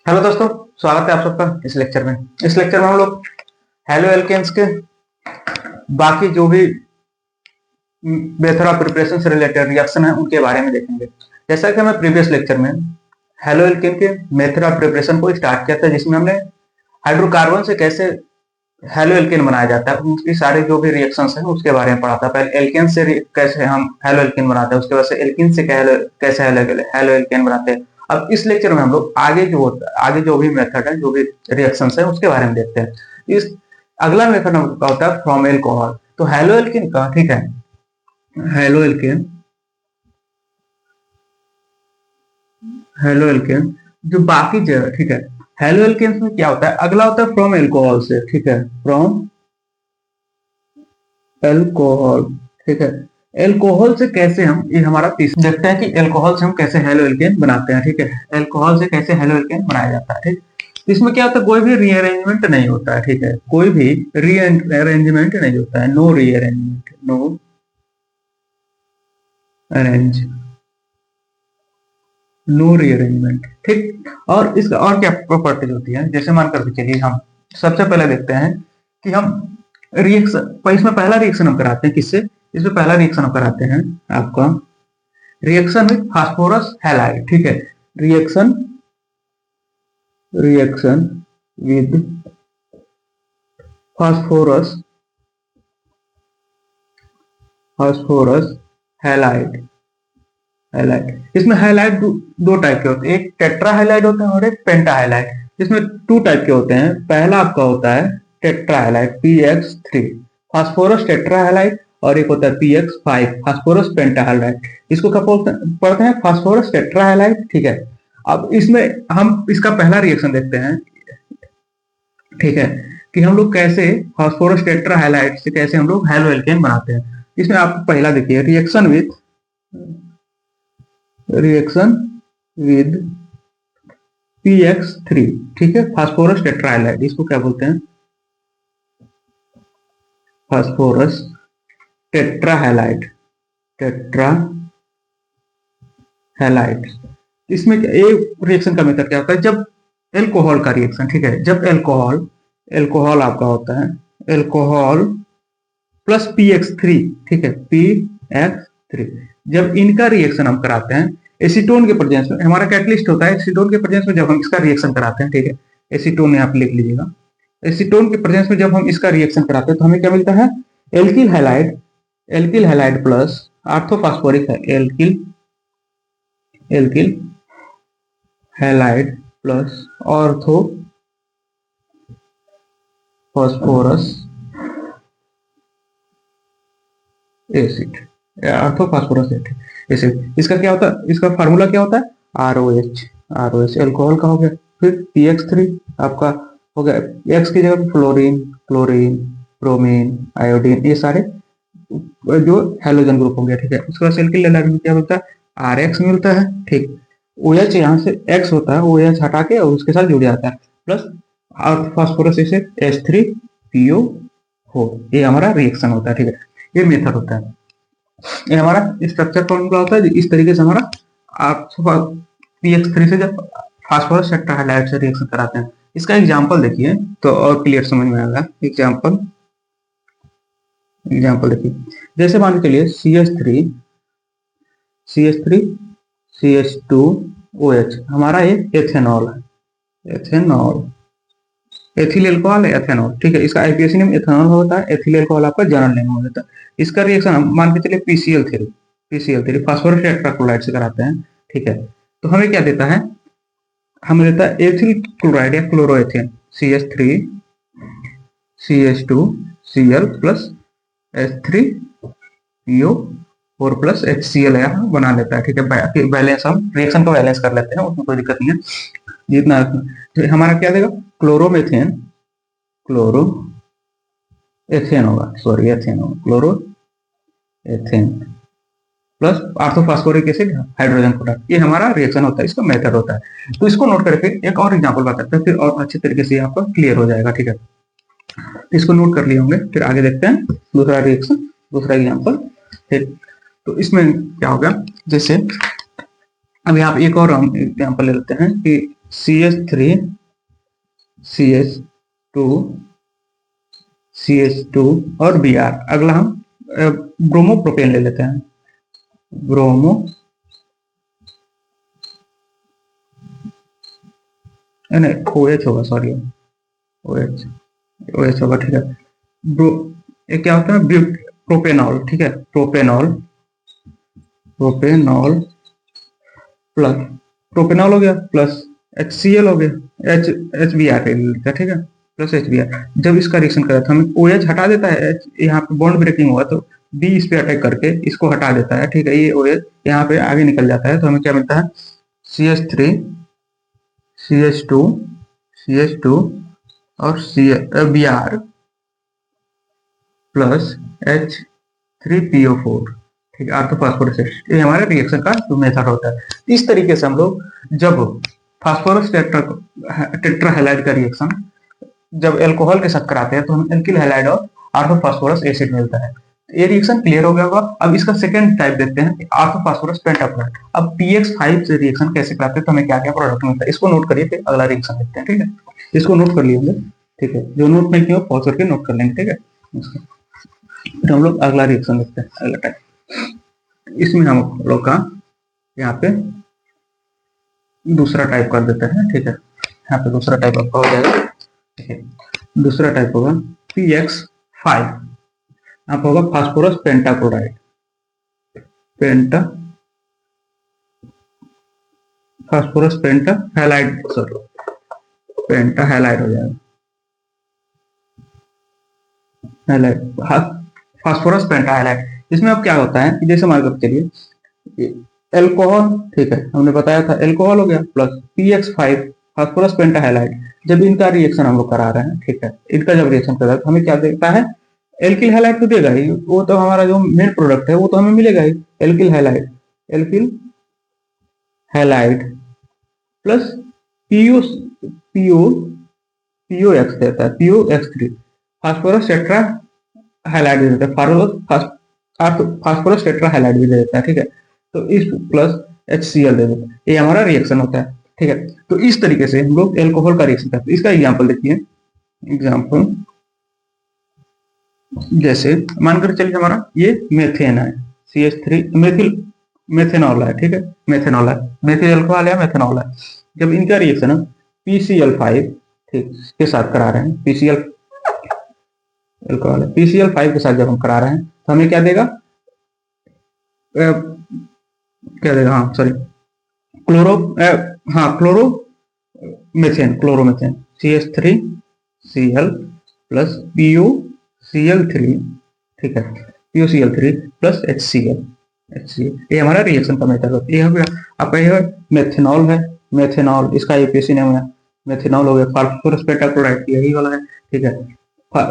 Hello दोस्तों, स्वागत है आप सबका इस लेक्चर में। इस लेक्चर में हम लोग हेलो एल्केन्स के बाकी जो भी मेथड ऑफ प्रिपरेशन से रिलेटेड रिएक्शन है उनके बारे में देखेंगे। जैसा कि हमें प्रीवियस लेक्चर में हेलो एल्केन के मेथड ऑफ प्रिपरेशन को स्टार्ट किया था, जिसमें हमने हाइड्रोकार्बन से कैसे हेलो एल्केन बनाया जाता है उसकी सारे जो भी रिएक्शंस हैं उसके बारे में पढ़ा था। पहले एल्केन से कैसे हम हेलो एल्केन बनाते हैं, उसके बाद से एल्किन से कैसे हेलो एल्केन बनाते हैं। अब इस लेक्चर में हम लोग आगे जो भी मेथड है, जो भी रिएक्शंस है उसके बारे में देखते हैं। इस अगला मेथड का होता है फ्रॉम एल्कोहल। तो हेलो एल्केन का, ठीक है, हेलो एल्केन जो बाकी जो, ठीक है, हेलो एल्केन्स में क्या होता है, अगला होता है फ्रॉम एल्कोहल से, ठीक है, फ्रॉम एल्कोहल, ठीक है। एल्कोहल से कैसे हम, ये हमारा तीसरा देखते हैं कि एल्कोहल से हम कैसे हेलो एल्केन बनाते हैं, ठीक है। एल्कोहल से कैसे हेलो एल्केन बनाया जाता है, ठीक। इसमें क्या होता है, कोई भी रीअरेंजमेंट नहीं होता है, ठीक है, कोई भी रीअरेंजमेंट नहीं होता है, no rearrangement, no arrange, no rearrangement, ठीक। और इसका और क्या प्रॉपर्टीज होती है, जैसे मान करके चलिए हम सबसे पहले देखते हैं कि हम रिएक्शन, इसमें पहला रिएक्शन हम कराते हैं किससे, इसमें पहला रिएक्शन हम कराते हैं आपका रिएक्शन विद फास्फोरस हैलाइड, ठीक है। Reaction reaction with phosphorus phosphorus halide, halide. इसमें हैलाइड दो टाइप के होते हैं, एक टेट्रा हैलाइड होता है और एक पेंटा हैलाइड। इसमें टू टाइप के होते हैं। पहला आपका होता है tetra halide PX3 phosphorus tetra halide, और एक होता है PX5 फास्फोरस पेंटा हैलाइड। इसको क्या पढ़ते हैं, फास्फोरस टेट्रा हैलाइड, ठीक है। अब इसमें हम इसका पहला रिएक्शन देखते हैं, ठीक है, कि हम लोग कैसे फास्फोरस टेट्रा हैलाइड से कैसे हम लोग हेलो एल्केन बनाते हैं। इसमें आप पहला देखिए, रिएक्शन विद PX3, ठीक है, फास्फोरस टेट्राहैलाइड। इसको क्या बोलते हैं, फास्फोरस टेट्राहैलाइड, टेट्राहैलाइड। इसमें एक रिएक्शन का मेथड क्या होता है, जब एल्कोहल का रिएक्शन, ठीक है, जब एल्कोहल आपका होता है एल्कोहल प्लस PX3, ठीक है, PX3, जब इनका रिएक्शन हम कराते हैं एसीटोन के प्रेजेंस में, हमारा कैटलिस्ट होता है एसीटोन के प्रेजेंस में, जब हम इसका रिएक्शन कराते हैं, ठीक है, एसीटोन यहाँ पे लिख लीजिएगा। एसीटोन के प्रेजेंस में जब हम इसका रिएक्शन कराते हैं तो हमें क्या मिलता है, alkyl halide plus orthophosphoric alkyl halide plus ortho phosphorus acid, orthophosphorus acid. इसका क्या होता है, इसका फार्मूला क्या होता है, ROH एल्कोहल का हो गया, फिर PX3 आपका हो गया, एक्स की जगह फ्लोरीन, ब्रोमीन, आयोडीन, ये सारे जो हेलोजन ग्रुप हो गया, ठीक है। उसके बाद एल्किल हैलाइड में क्या मिलता है, RX मिलता है, ठीक। OH यहाँ से X होता है, OH हटा के और उसके साथ जुड़ जाता है, प्लस फास्फोरस एसिड H3PO4, ये हमारा रिएक्शन होता है, ठीक है। ये मेथड होता है, ये हमारा स्ट्रक्चर फॉर्मूला होता है। इस तरीके से हमारा आप PX3 से जब फास्फोरस टेट्राहैलाइड से रिएक्शन कराते हैं। इसका एग्जांपल देखिए तो और क्लियर समझ में आएगा। एग्जांपल देखिए, जैसे मान के चलिए CH3 CH2OH, हमारा ये एथेनॉल है, एथिल एल्कोहल है, एथेनॉल, ठीक है। इसका आईपीएसी नेम एथेनॉल होता है, एथिल एल्कोहल आपका जनरल नेम होता है। इसका रिएक्शन हम मान के चलिए PCl3 फास्फोरस टेट्राक्लोराइड से कराते हैं, ठीक है। तो हमें क्या देता है, हमें देता है एथिल क्लोराइड या chloroethane CH3 CH2Cl plus H3PO4 plus HCl यहाँ बना लेता है, ठीक है। बैलेंस, हम रिएक्शन को बैलेंस कर लेते हैं, उसमें कोई दिक्कत नहीं है जितना। तो हमारा क्या देगा, क्लोरोएथेन होगा, सॉरी एथेन होगा, chloroethane plus orthophosphoric acid hydrogen product, ये हमारा रिएक्शन होता है, इसका मेथड होता है। तो इसको नोट करके एक और एग्जांपल बताते हैं, फिर और अच्छे तरीके से आपका क्लियर हो जाएगा, ठीक है। इसको नोट कर लिए होंगे, फिर आगे देखते हैं दूसरा रिएक्शन, दूसरा एग्जांपल, ठीक। तो इसमें क्या होगा, जैसे अभी आप एक और एग्जांपल ले लेते हैं कि CH3 CH2 CH2 और Br। अगला हम ब्रोमोप्रोपेन ले लेते हैं। ब्रोमो नहीं, OH होगा, सॉरी, OH OH होगा, ठीक है। ब्रो ये क्या होता है, प्रोपेनॉल, ठीक है, प्रोपेनॉल, प्रोपेनॉल प्लस प्रोपेनॉल हो गया प्लस HCl हो गया, HBr ले लेते हैं, ठीक है, प्लस HBr। जब इसका रिएक्शन करा तो हमें OH हटा देता है, यहाँ पे बॉन्ड ब्रेकिंग हुआ तो B इस पे अटैक करके इसको हटा देता है, ठीक है, ये OH यहाँ पे आगे निकल जाता है, तो हमें क्या मिलता है, CH3 CH2 CH2 और Br प्लस H3PO4, ठीक है, ऑर्थोफॉस्फोरस। ये हमारे रिएक्शन का जो मेथड होता है। इस तरीके से हम लोग जब फास्फोरस टेट्राहैलाइड का रिएक्शन जब अल्कोहल के साथ कराते हैं तो हमें एल्किल हैलाइड और ऑर्थोफॉस्फोरस एसिड मिलता है। ये रिएक्शन क्लियर हो गया होगा। अब इसका सेकंड टाइप देखते हैं, ऑर्थोफॉस्फोरस पेंटाक्लोराइड। अब PX5 से रिएक्शन कैसे कराते हैं तो हमें क्या क्या प्रोडक्ट मिलता है, इसको नोट करिए, फिर अगला रिएक्शन देखते हैं, ठीक है। इसको नोट कर लिए होंगे, ठीक है, जो नोट नहीं किया पॉज करके नोट कर लेंगे, ठीक है। फिर हम लोग अगला रिएक्शन देखते हैं, अगला टाइप। इसमें हम लोग का यहाँ पे दूसरा टाइप कर देते हैं, ठीक है। यहाँ पे दूसरा टाइप आपका हो जाएगा, ठीक है। दूसरा टाइप होगा PX5, यहाँ पे होगा फास्फोरस पेंटाक्लोराइड, फास्फोरस पेंटाहैलाइड, सॉरी, पेंटाहैलाइड हो जाएगा, हैलाइड, फास्फोरस पेंटाहैलाइड। इसमें अब क्या होता है कि जैसे मान कर चलिए एल्कोहल, ठीक है, हमने बताया था एल्कोहल हो गया प्लस PX5 फास्फोरस पेंटाहैलाइड। जब इनका रिएक्शन हम लोग करा रहे हैं, ठीक है, इनका जब रिएक्शन कर रहे हैं तो हमें क्या देता है, एल्किल हैलाइड तो देगा ही, वो तो हमारा जो मेन प्रोडक्ट है वो तो हमें मिलेगा ही, alkyl halide, alkyl halide plus PO PO POX देता है, POX3 फास्फोरस टेट्रा हाइलाइट भी देता है, फास्फोरस टेट्रा हाइलाइट भी दे देता है, ठीक है। तो इस प्लस HCl दे देता है, ये हमारा रिएक्शन होता है, ठीक है। तो इस तरीके से हम लोग एल्कोहल का रिएक्शन करते हैं। इसका एग्जांपल देखिए, एग्जांपल जैसे मानकर चलिए हमारा ये मेथेन है, CH3 मेथिल मेथेनॉल है, ठीक है, मेथेनॉल है, मेथिल अल्कोहल है, मेथेनॉल है। जब इनका रिएक्शन है PCl5, ठीक, के साथ करा रहे हैं, PCl अल्कोहल है, PCl5 के साथ जब हम करा रहे हैं तो हमें क्या देगा, क्या देगा, हाँ सॉरी, क्लोरो हाँ chloro methane, chloromethane, CH3Cl plus PuCl3, ठीक है, PuCl3 प्लस HCl, ये हमारा रिएक्शन का मेथड होता है। ये आपका ये मेथेनॉल है, मेथेनॉल, इसका APC नेम है मेथेनॉल हो गया, फास्फोरस पेंटाक्लोराइड यही वाला है, ठीक है।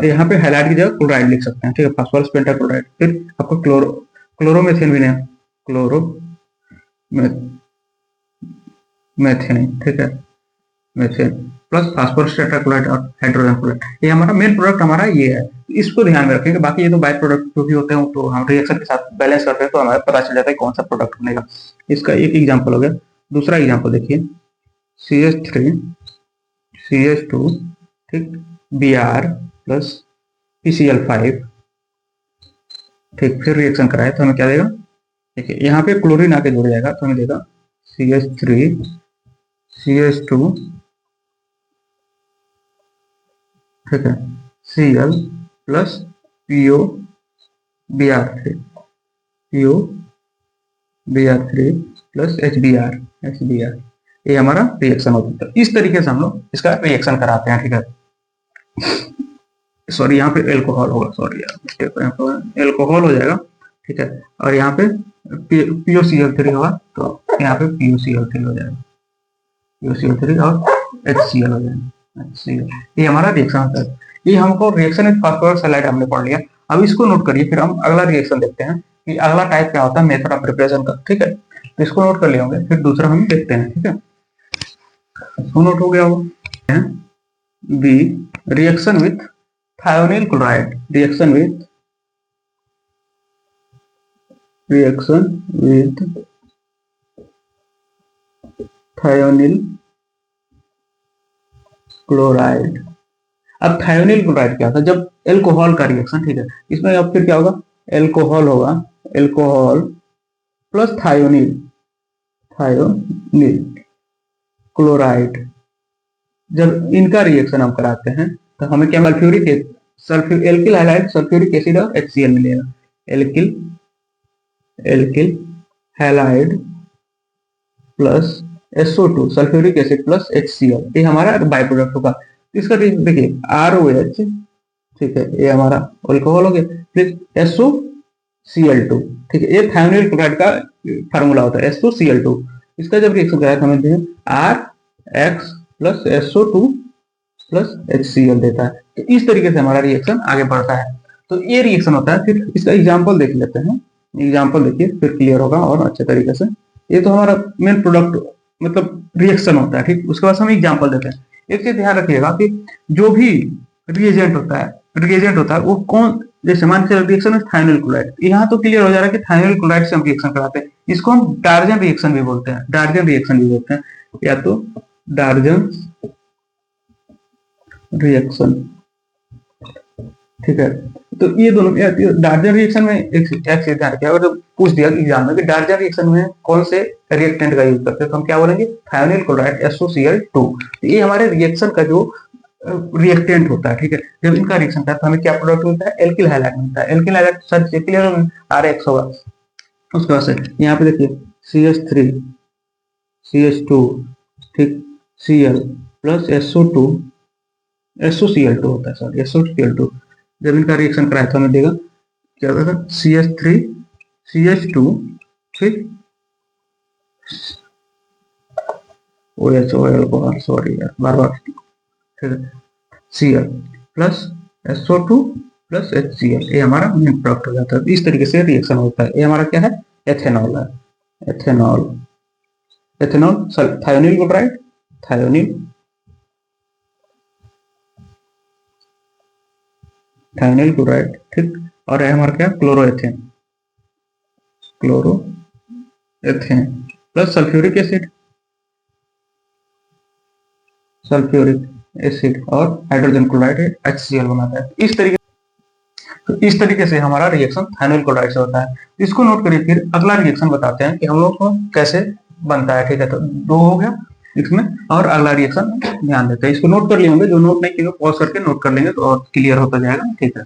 यहाँ पे हैलाइड की जगह क्लोराइड लिख सकते हैं, ठीक है, फास्फोरस पेंटाक्लोराइड। फिर आपको क्लोरोमेथेन भी नेम, क्लोरो मेथेन, ठीक है, मेथेन प्लस फास्फोरस टेट्राक्लोराइड और हाइड्रोजन क्लोराइड, ये हमारा मेन प्रोडक्ट हमारा ये है। इसको ध्यान में रखेंगे, बाकी ये तो बाय प्रोडक्ट जो भी होते हैं तो हम रिएक्शन के साथ बैलेंस करते हैं तो हमें पता चल जाता है कौन सा प्रोडक्ट बनेगा। इसका एक एग्जांपल हो गया। दूसरा एग्जांपल देखिए, CH3 CH2, ठीक, Br प्लस PCl5, ठीक, फिर रिएक्शन कराए तो हमें क्या देगा, देखिए यहाँ पे क्लोरीन आके जुड़ जाएगा तो हमें देगा CH3 CH2, ठीक है, Cl plus PO Br3, PO Br3 plus HBr, ये हमारा रिएक्शन होता है। इस तरीके से हम लोग इसका रिएक्शन कराते हैं, ठीक है। सॉरी, यहाँ पे एल्कोहल होगा, सॉरी यार, एल्कोहल हो जाएगा, ठीक है, और यहाँ पे POCl3 होगा तो यहाँ पे POCl3 हो जाएगा, POCl3 और HCl हो जाएगा, HCl। ये हमारा रिएक्शन होता है। ये हमको रिएक्शन विद फास्फोरस हैलाइड हमने पढ़ लिया। अब इसको नोट करिए, फिर हम अगला रिएक्शन देखते हैं कि अगला टाइप क्या होता है मेथड ऑफ प्रिपरेशन का, ठीक है। तो इसको नोट कर लिए होंगे, फिर दूसरा हम देखते हैं, ठीक है। इसको नोट हो गया होगा, B reaction with thionyl chloride, reaction with thionyl chloride. अब थायोनिल क्लोराइड क्या होता है, जब एल्कोहल का रिएक्शन, ठीक है, इसमें अब फिर क्या होगा, एल्कोहल होगा, alcohol plus thionyl, thionyl chloride, जब इनका रिएक्शन हम कराते हैं तो हमें क्या, sulphuric alkyl halide sulphuric acid और HCl मिलेगा। Alkyl alkyl halide plus SO2 sulphuric acid plus HCl, ये हमारा बाय प्रोडक्ट होगा। इसका देखिए ROH, ठीक है, ये हमारा अल्कोहल हो गया, फिर SOCl2, ठीक है, ये थायोनिल क्लोराइड का फार्मूला होता है SOCl2। इसका जब रिएक्शन कराया तो हमें RX plus SO2 plus HCl देता है। तो इस तरीके से हमारा रिएक्शन आगे बढ़ता है। तो ये रिएक्शन होता है। फिर इसका एग्जाम्पल देख लेते हैं, एग्जाम्पल देखिए फिर क्लियर होगा और अच्छे तरीके से। ये तो हमारा मेन प्रोडक्ट मतलब रिएक्शन होता है, ठीक। उसके बाद हम एग्जाम्पल देते हैं। एक चीज ध्यान रखिएगा कि जो भी रिएजेंट होता है वो कौन, जैसे मान के रिएक्शन में थायोनिल क्लोराइड, यहाँ तो क्लियर हो जा रहा है कि थायोनिल क्लोराइड से हम रिएक्शन कराते हैं। इसको हम डार्जन रिएक्शन भी बोलते हैं, डार्जन रिएक्शन भी बोलते हैं, या तो डार्जन रिएक्शन, ठीक है। तो ये दोनों डार्जन रिएक्शन में एक चीज ध्यान रखिए, अगर पूछ दिया एग्जाम में कि डार्जन रिएक्शन में कौन से रिएक्टेंट का यूज करते हैं, तो हम क्या बोलेंगे, थायोनिल क्लोराइड SOCl2। तो ये हमारे रिएक्शन का जो रिएक्टेंट होता है, ठीक है। जब इनका रिएक्शन करता है तो हमें क्या प्रोडक्ट मिलता है, एल्किल हैलाइड मिलता है। Alkyl halide sir clear RX होगा। उसके बाद से यहाँ पे देखिए CH3 CH2, ठीक, Cl प्लस SOCl2 होता है, सॉरी SOCl2। जब इनका रिएक्शन कराया तो हमें देगा क्या होगा, CH3 CH2, ठीक, OH सॉरी यार बार बार, ठीक है, Cl plus SO2 plus HCl, ये हमारा मेन प्रोडक्ट हो जाता है। इस तरीके से रिएक्शन होता है। ये हमारा क्या है, एथेनॉल है, ethanol, ethanol thionyl chloride, thionyl thionyl chloride, ठीक। और है हमारा क्या, chloroethane, chloroethane plus sulphuric acid, sulphuric acid और हाइड्रोजन क्लोराइड HCl बनाता है। इस तरीके से हमारा रिएक्शन थायोनिल क्लोराइड से होता है। इसको नोट करिए। फिर अगला रिएक्शन बताते हैं कि हम लोग को कैसे बनता है, ठीक है। तो दो हो गया इसमें, और अगला रिएक्शन ध्यान देते हैं। इसको नोट कर लिए होंगे, जो नोट नहीं किए पॉज करके नोट कर लेंगे तो और क्लियर होता जाएगा, ठीक है।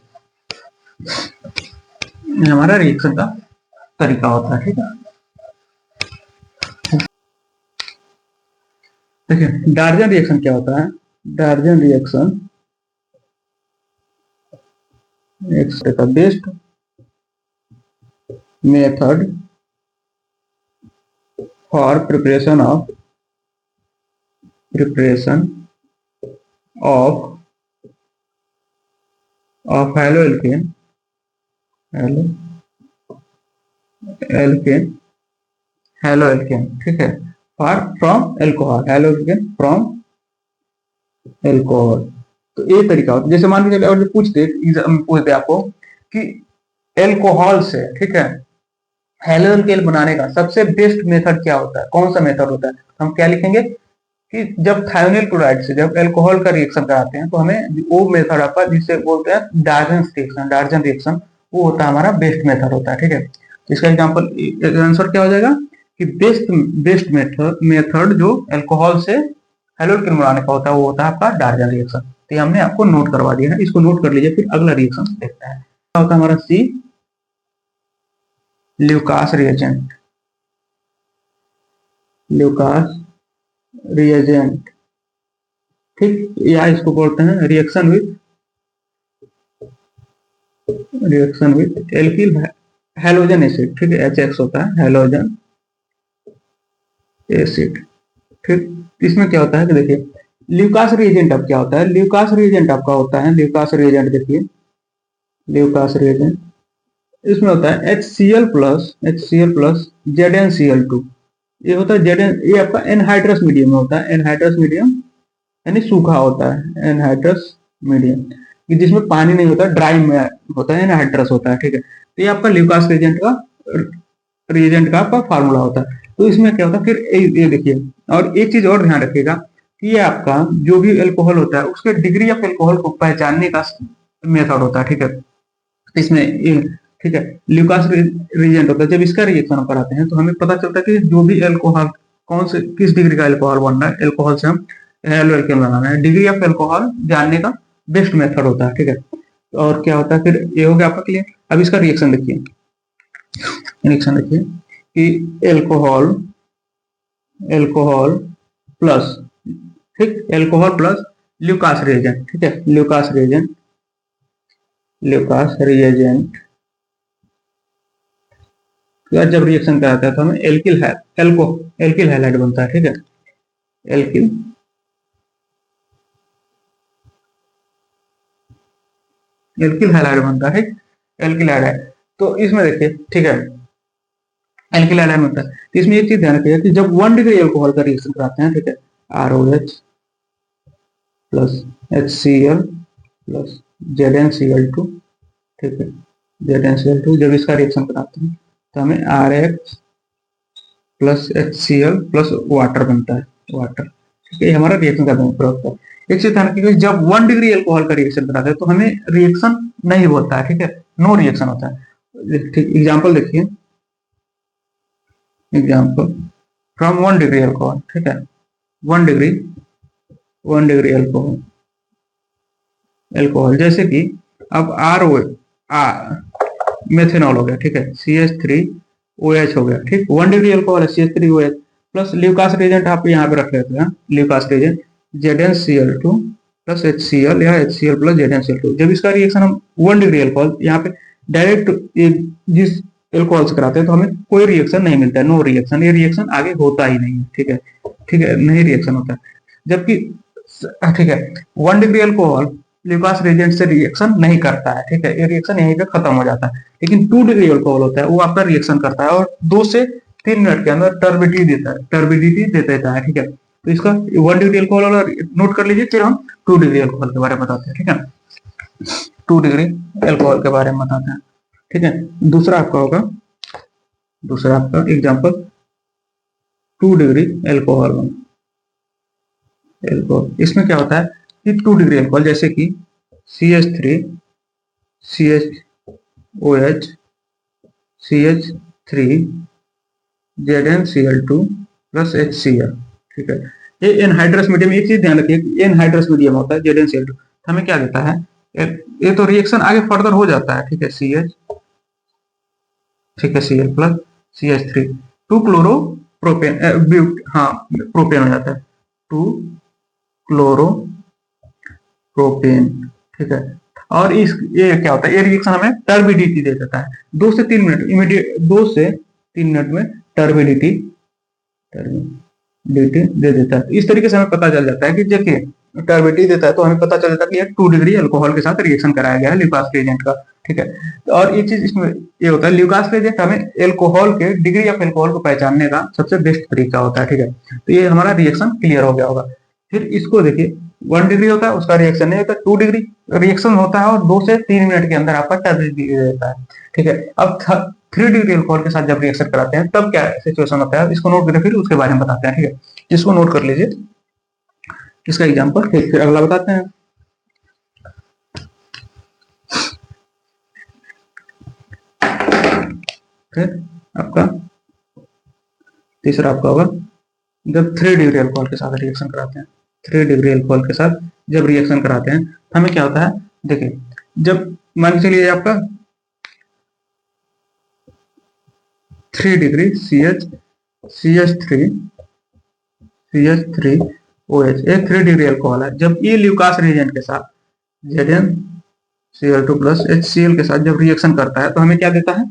ये हमारा रिएक्शन का तरीका होता है, ठीक है। देखिए डार्जन रिएक्शन क्या होता है, डार्जन रिएक्शन एक best method for preparation of haloalkane haloalkane, ठीक है, from alcohol, haloalkane from alcohol. तो ये तरीका होता है। जैसे मान के चलिए और पूछते आपको कि एल्कोहल से, ठीक है, हेलोएल्केन बनाने का सबसे बेस्ट मेथड क्या होता है, कौन सा मेथड होता है, तो हम क्या लिखेंगे कि जब थायोनिल क्लोराइड से जब एल्कोहल का रिएक्शन कराते हैं तो हमें वो मेथड आपका जिसे बोलते हैं डार्जन रिएक्शन, वो होता है हमारा बेस्ट मेथड होता है, ठीक है। इसका एग्जांपल आंसर क्या हो जाएगा कि बेस्ट मेथड जो एल्कोहल से हेलोएल्केन बनाने का होता है वो होता है आपका डार्जन रिएक्शन। तो ये हमने आपको नोट करवा दिया है, इसको नोट कर लीजिए। फिर अगला रिएक्शन देखते हैं। क्या होता है हमारा सी ल्यूकास रिएजेंट, ल्यूकास रिएजेंट, ठीक, या इसको बोलते हैं reaction with alkyl halogen acid, ठीक है, HX होता है, हैलोजन एसिड, ठीक। इसमें क्या होता है कि देखिए ल्यूकास रिएजेंट अब क्या होता है, ल्यूकास रिएजेंट आपका होता है, ल्यूकास रिएजेंट देखिए, ल्यूकास रिएजेंट इसमें होता है HCl प्लस ZnCl2। ये होता है ये आपका एनहाइड्रस मीडियम में होता है, एनहाइड्रस मीडियम यानी सूखा होता है, एनहाइड्रस मीडियम, जिसमें पानी नहीं होता, ड्राई में होता है, एनहाइड्रस होता है, ठीक है। तो ये आपका ल्यूकास रिएजेंट का आपका फार्मूला होता है। तो इसमें क्या होता है फिर ये देखिए, और एक चीज और ध्यान रखिएगा कि ये आपका जो भी अल्कोहल होता है उसके डिग्री ऑफ अल्कोहल को पहचानने का मेथड होता है, ठीक है। इसमें ठीक है, ल्यूकास रिएजेंट होता है। जब इसका रिएक्शन हम कराते हैं तो हमें पता चलता है कि जो भी अल्कोहल कौन से किस डिग्री का अल्कोहल बन रहा है, अल्कोहल से हम हेलो एल्केन बनाना है। डिग्री ऑफ अल्कोहल जानने का बेस्ट मेथड होता है, ठीक है। और क्या होता है फिर, ये हो गया आपका क्लियर। अब इसका रिएक्शन देखिए, रिएक्शन देखिए कि एल्कोहल एल्कोहल प्लस, ठीक, एल्कोहल प्लस ल्यूकास रिएजेंट, ठीक है, ल्यूकास रिएजेंट, ल्यूकास रिएजेंट का जब रिएक्शन कराता है तो हमें एल्किल हैलाइड बनता है, ठीक है, एल्किल एल्किल हैलाइड बनता है, ठीक, एल्किल हैलाइड। तो इसमें देखिए, ठीक है, एल्किल हैलाइड बनता है। तो इसमें एक चीज ध्यान रखिएगा कि जब 1 डिग्री अल्कोहल का रिएक्शन कराते हैं, ठीक है, ROH plus HCl plus ZnCl2, ठीक है, ZnCl2, जब इसका रिएक्शन कराते हैं तो हमें RH plus HCl plus water बनता है, वाटर, ठीक है। ये हमारा रिएक्शन का प्रोडक्ट है। एक चीज ध्यान रखिएगा, जब 1 डिग्री अल्कोहल का रिएक्शन कराते हैं तो हमें रिएक्शन नहीं होता है, ठीक है, नो रिएक्शन होता है। ठीक, एग्जाम्पल देखिए, एग्जाम्पल फ्रॉम 1 डिग्री अल्कोहल, ठीक है, 1 डिग्री 1 डिग्री अल्कोहल, अल्कोहल जैसे कि अब मेथेनॉल हो गया, ठीक है, CH3OH हो गया, ठीक, 1 डिग्री अल्कोहल है, CH3OH प्लस ल्यूकास रिएजेंट आप यहाँ पे रख लेते हैं, Lucas reagent ZnCl2 plus HCl या HCl प्लस ZnCl2। जब इसका रिएक्शन हम 1 डिग्री अल्कोहल यहाँ पे डायरेक्ट जिस अल्कोहल से कराते हैं तो हमें कोई रिएक्शन नहीं मिलता है, नो रिएक्शन, ये रिएक्शन आगे होता ही नहीं है, ठीक है, ठीक है, नहीं रिएक्शन होता है। जबकि ठीक है, 1 डिग्री अल्कोहल ल्यूकास रिएजेंट से रिएक्शन नहीं करता है, ठीक है, ये रिएक्शन यहीं पे खत्म हो जाता है। लेकिन 2 डिग्री अल्कोहल होता है, वो आपका रिएक्शन करता है और 2 से 3 मिनट के अंदर टर्बिडिटी दे देता है, ठीक है। तो इसका 1 डिग्री अल्कोहल वाला नोट कर लीजिए, फिर हम 2 डिग्री अल्कोहल के बारे में बताते हैं, ठीक है, 2 डिग्री अल्कोहल के बारे में बताते हैं, ठीक है। दूसरा आपका होगा, दूसरा आपका एग्जाम्पल 2 डिग्री अल्कोहल, इसमें क्या होता है कि 2 डिग्री अल्कोहल जैसे कि CH3 CHOH CH3 ZnCl2 plus HCl, ठीक है। ये एनहाइड्रस मीडियम, एक चीज ध्यान रखिए कि एनहाइड्रस मीडियम होता है ZnCl2, हमें क्या देता है, ये तो रिएक्शन आगे फर्दर हो जाता है, ठीक है, ठीक है, Cl plus CH3 2 chloro propane, हाँ प्रोपेन हो जाता है, 2 क्लोरो प्रोपेन, ठीक है। और इस ये क्या होता है, ये रिएक्शन हमें टर्बिडिटी दे देता है 2 से 3 मिनट, इमीडिएट 2 से 3 मिनट में टर्बिडिटी दे देता है। इस तरीके से हमें पता चल जाता है कि देखिए टर्बिडिटी देता है तो हमें पता चल जाता है कि ये 2 डिग्री अल्कोहल के साथ रिएक्शन कराया गया है ल्यूकास रिएजेंट का, ठीक है। और एक चीज इसमें ये होता है, ल्यूकास रिएजेंट हमें अल्कोहल के डिग्री ऑफ अल्कोहल को पहचानने का सबसे बेस्ट तरीका होता है, ठीक है। तो ये हमारा रिएक्शन क्लियर हो गया होगा। फिर इसको देखिए, 1 डिग्री होता है, उसका रिएक्शन नहीं होता, 2 डिग्री रिएक्शन होता है और 2 से 3 मिनट के अंदर आपका टर्बिडिटी देता है, ठीक है। अब 3 डिग्री अल्कोहल के साथ जब रिएक्शन कराते हैं तब क्या सिचुएशन होता है, इसको नोट करें, फिर उसके बारे में बताते हैं, ठीक है। इसको नोट कर लीजिए, इसका एग्जांपल, फिर अगला बताते हैं। फिर आपका तीसरा आपका होगा, जब 3 डिग्री अल्कोहल के साथ रिएक्शन कराते हैं, 3 डिग्री अल्कोहल के साथ जब रिएक्शन कराते हैं हमें क्या होता है, देखिए, जब मान के चलिए आपका 3 डिग्री CH3OH, ये 3 डिग्री अल्कोहल है। जब ये ल्यूकास रिएजेंट के साथ ZnCl2 प्लस HCl के साथ जब रिएक्शन करता है तो हमें क्या देता है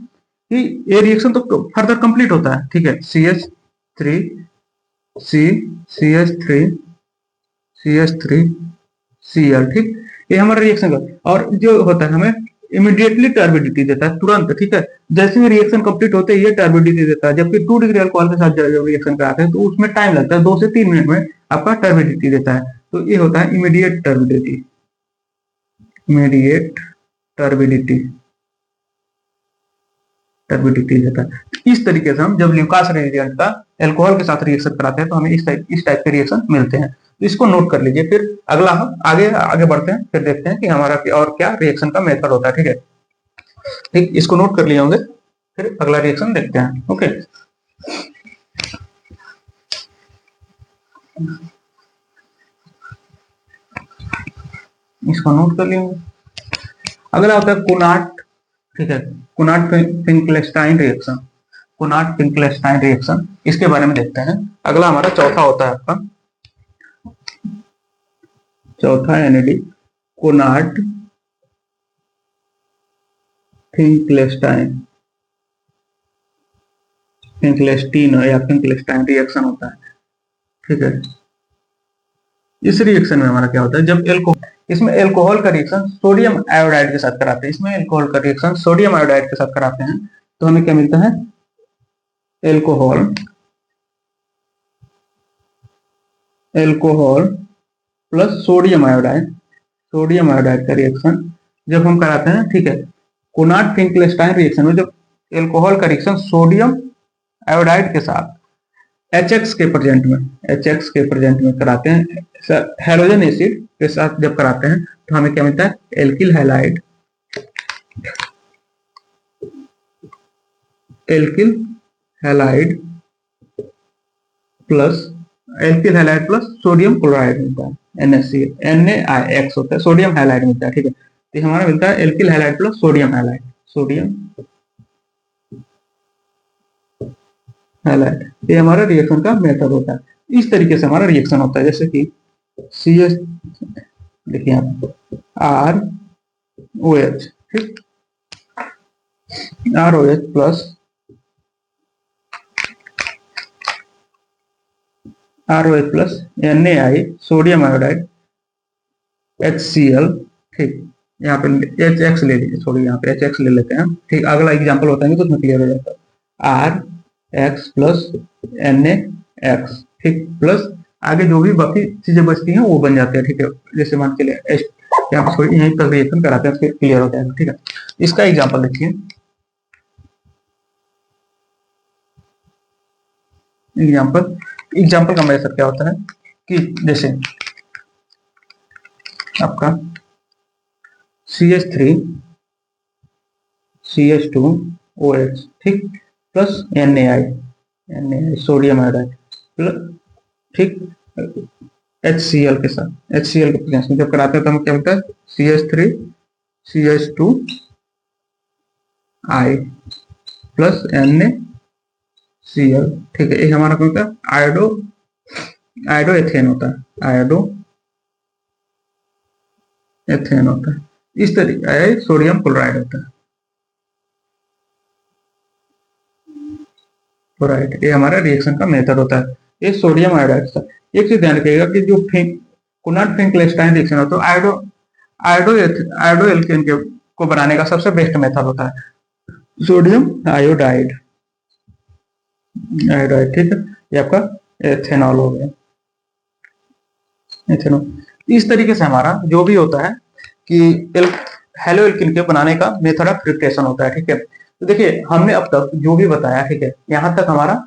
कि ये रिएक्शन तो फर्दर कंप्लीट होता है, ठीक है, CH3Cl, ठीक, ये हमारा रिएक्शन का, और जो होता है हमें इमीडिएटली टर्बिडिटी देता है तुरंत, ठीक है। जैसे ही रिएक्शन कंप्लीट होते हैं ये टर्बिडिटी देता है। जबकि 2 डिग्री अल्कोहल के साथ जब रिएक्शन कराते हैं तो उसमें टाइम लगता है, 2 से 3 मिनट में आपका टर्बिडिटी देता है। तो ये होता है इमीडिएट टर्बिडिटी, इमीडिएट टर्बिडिटी देता है। इस तरीके से हम जब ल्यूकास रिएजेंट का अल्कोहल के साथ रिएक्शन कराते हैं तो हमें इस टाइप के रिएक्शन मिलते हैं। तो इसको नोट कर लीजिए। फिर अगला हम आगे आगे बढ़ते हैं, फिर देखते हैं कि हमारा और क्या रिएक्शन का मेथड होता है। ठीक है, ठीक, इसको नोट कर लिए होंगे, फिर अगला रिएक्शन देखते हैं। ओके, इसको नोट कर लिए होंगे। अगला होता है कुनाट। ठीक है, कुनाट फिंकलेस्टाइन रिएक्शन। कुनाट फिंकलेस्टाइन रिएक्शन, इसके बारे में देखते हैं। अगला हमारा चौथा होता है आपका, चौथा यानी कुनाट फिंकलेस्टाइन फिंकलेस्टीन या फिंकलेस्टाइन रिएक्शन होता है। ठीक है, इस रिएक्शन में हमारा क्या होता है, जब इसमें एल्कोहल का रिएक्शन सोडियम आयोडाइड के साथ कराते हैं, इसमें एल्कोहल का रिएक्शन सोडियम आयोडाइड के साथ कराते हैं, तो हमें क्या मिलता है, alcohol plus sodium iodide, sodium iodide का रिएक्शन जब हम कराते हैं। ठीक है, कुनाट फिंकलेस्टाइन रिएक्शन में जब एल्कोहल का रिएक्शन सोडियम आयोडाइड के साथ HX के प्रेजेंट में कराते हैं, हेलोजन एसिड के साथ जब कराते हैं, तो हमें क्या मिलता है, alkyl halide plus sodium chloride मिलता है, NaX होता है, सोडियम हैलाइड मिलता है। ठीक है, तो हमारा मिलता है alkyl halide plus sodium halide. ये हमारा रिएक्शन का मेथड होता है। इस तरीके से हमारा रिएक्शन होता है, जैसे कि CS, देखिए आप ROH, ठीक, ROH plus NaI sodium iodide HCl। ठीक, यहाँ पे HX ले लीजिए, सॉरी यहाँ पे HX ले लेते हैं। ठीक, अगला एग्जांपल होता है तो उसमें क्लियर हो जाता है, RX प्लस NaX। ठीक, प्लस आगे जो भी बाकी चीजें बचती हैं वो बन जाते हैं। ठीक है, जैसे मान के लिए यहाँ पे थोड़ी यहीं तक रिएक्शन कराते हैं, फिर क्लियर हो जाएगा। ठीक है, इसका एग्जांपल देखिए, एग्जांपल का मेथड क्या होता है कि जैसे आपका CH3 CH2OH, ठीक, plus NaI sodium iodide plus, ठीक, HCl के साथ, HCl के प्रेजेंस में जब कराते हैं तो हमें क्या मिलता है, CH3 CH2I प्लस NaCl। ठीक है, ये हमारा कौन सा आयोडो एथेन होता है, इस तरीके सोडियम क्लोराइड होता है, क्लोराइड। ये हमारा रिएक्शन का मेथड होता है, ये सोडियम आयोडाइड का। एक चीज ध्यान रखिएगा कि जो कुनाट फिंकलेस्टाइन रिएक्शन होता है, आयोडो एल्केन को बनाने का सबसे बेस्ट मेथड होता है सोडियम आयोडाइड। ठीक है, ये आपका एथेनॉल हो गया, एथेनॉल। इस तरीके से हमारा जो भी होता है कि हेलो एल्किन के बनाने का मेथड ऑफ प्रिपरेशन होता है। ठीक है, तो देखिए हमने अब तक जो भी बताया, ठीक है, यहाँ तक हमारा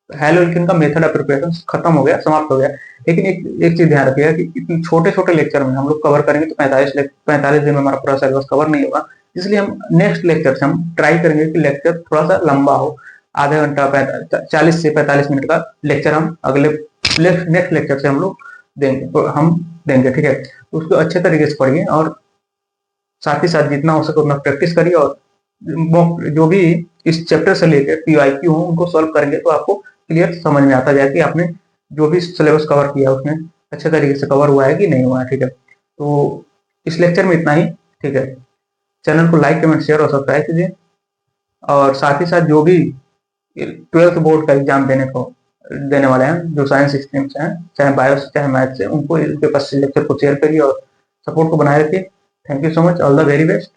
हेलो एल्किन का मेथड ऑफ प्रिपरेशन खत्म हो गया, समाप्त हो गया। लेकिन एक चीज ध्यान रखिएगा कि इतने छोटे छोटे लेक्चर में हम लोग कवर करेंगे तो 45 दिन में हमारा पूरा सिलेबस कवर नहीं होगा। इसलिए हम नेक्स्ट लेक्चर से हम ट्राई करेंगे कि लेक्चर थोड़ा सा लंबा हो, आधा घंटा 40 से 45 मिनट का लेक्चर हम अगले नेक्स्ट लेक्चर से हम लोग देंगे। ठीक है, तो उसको अच्छे तरीके से पढ़िए और साथ ही साथ जितना हो सके उतना प्रैक्टिस करिए, और जो भी इस चैप्टर से लेकर PYQ हो उनको सॉल्व करेंगे तो आपको क्लियर समझ में आता जाए कि आपने जो भी सिलेबस कवर किया उसमें अच्छे तरीके से कवर हुआ है कि नहीं हुआ है। ठीक है, तो इस लेक्चर में इतना ही। ठीक है, चैनल को लाइक, कमेंट, शेयर और सब्सक्राइब कीजिए, और साथ ही साथ जो भी 12th बोर्ड का एग्जाम देने वाले हैं, जो साइंस स्ट्रीम से हैं, चाहे बायो से चाहे मैथ से, उनके पास लेक्चर को शेयर करिए और सपोर्ट को बनाए रखिए। Thank you so much, all the very best.